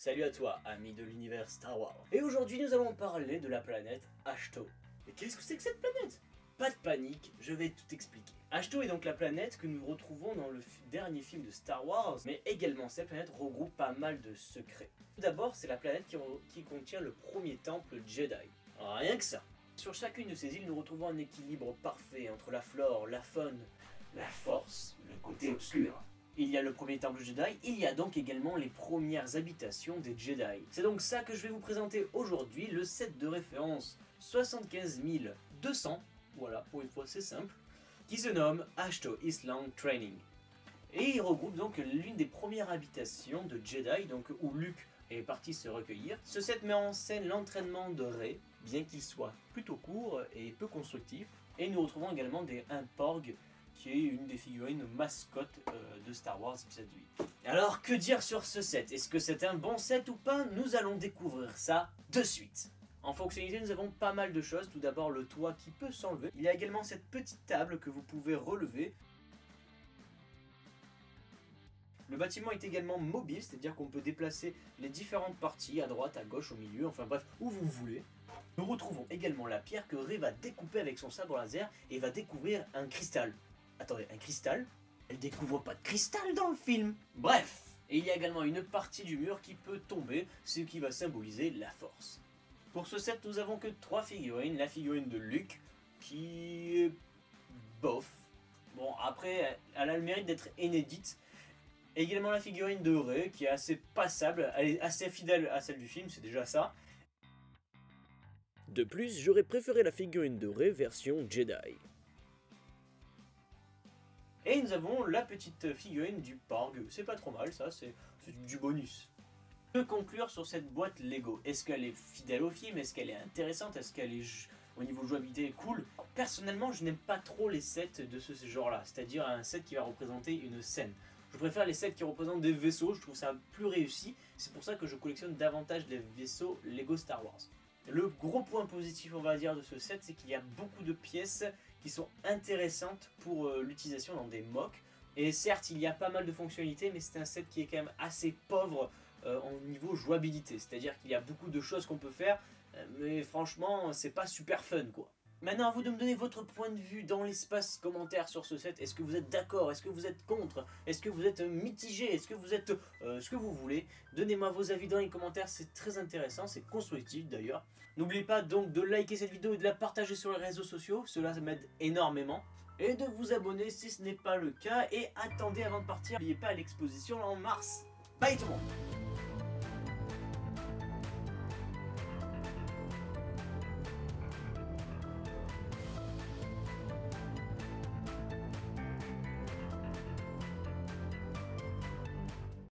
Salut à toi, ami de l'univers Star Wars. Et aujourd'hui nous allons parler de la planète Ahch-To. Et qu'est-ce que c'est que cette planète? Pas de panique, je vais tout expliquer. Ahch-To est donc la planète que nous retrouvons dans le dernier film de Star Wars, mais également cette planète regroupe pas mal de secrets. Tout d'abord, c'est la planète qui contient le premier temple Jedi. Rien que ça. Sur chacune de ces îles, nous retrouvons un équilibre parfait entre la flore, la faune, la force, le côté obscur. Il y a le premier temple Jedi, il y a donc également les premières habitations des Jedi. C'est donc ça que je vais vous présenter aujourd'hui, le set de référence 75200, voilà, pour une fois c'est simple, qui se nomme Ahch-To Island Training. Et il regroupe donc l'une des premières habitations de Jedi, donc où Luke est parti se recueillir. Ce set met en scène l'entraînement de Rey, bien qu'il soit plutôt court et peu constructif. Et nous retrouvons également un Porg, qui est une des figurines mascottes de Star Wars épisode 8. Alors que dire sur ce set? Est-ce que c'est un bon set ou pas? Nous allons découvrir ça de suite. En fonctionnalité, nous avons pas mal de choses. Tout d'abord, le toit qui peut s'enlever. Il y a également cette petite table que vous pouvez relever. Le bâtiment est également mobile, c'est-à-dire qu'on peut déplacer les différentes parties, à droite, à gauche, au milieu, enfin bref, où vous voulez. Nous retrouvons également la pierre que Rey va découper avec son sabre laser et va découvrir un cristal. Attendez, un cristal? Elle découvre pas de cristal dans le film. Bref, et il y a également une partie du mur qui peut tomber, ce qui va symboliser la force. Pour ce set, nous avons que 3 figurines. La figurine de Luke, qui est bof. Bon, après, elle a le mérite d'être inédite. Et également la figurine de Rey, qui est assez passable, elle est assez fidèle à celle du film, c'est déjà ça. De plus, j'aurais préféré la figurine de Rey version Jedi. Et nous avons la petite figurine du Porg, c'est pas trop mal ça, c'est du bonus. Que conclure sur cette boîte Lego? Est-ce qu'elle est fidèle au film? Est-ce qu'elle est intéressante? Est-ce qu'elle est, au niveau de jouabilité, cool? Personnellement, je n'aime pas trop les sets de ce genre-là, c'est-à-dire un set qui va représenter une scène. Je préfère les sets qui représentent des vaisseaux, je trouve ça plus réussi, c'est pour ça que je collectionne davantage des vaisseaux Lego Star Wars. Le gros point positif, on va dire, de ce set, c'est qu'il y a beaucoup de pièces qui sont intéressantes pour l'utilisation dans des mocks. Et certes, il y a pas mal de fonctionnalités, mais c'est un set qui est quand même assez pauvre au niveau jouabilité. C'est-à-dire qu'il y a beaucoup de choses qu'on peut faire, mais franchement, c'est pas super fun, quoi. Maintenant, à vous de me donner votre point de vue dans l'espace commentaire sur ce set. Est-ce que vous êtes d'accord? Est-ce que vous êtes contre? Est-ce que vous êtes mitigé? Est-ce que vous êtes ce que vous voulez? Donnez-moi vos avis dans les commentaires, c'est très intéressant, c'est constructif d'ailleurs. N'oubliez pas donc de liker cette vidéo et de la partager sur les réseaux sociaux, cela m'aide énormément. Et de vous abonner si ce n'est pas le cas. Et attendez avant de partir, n'oubliez pas l'exposition en mars. Bye tout le monde!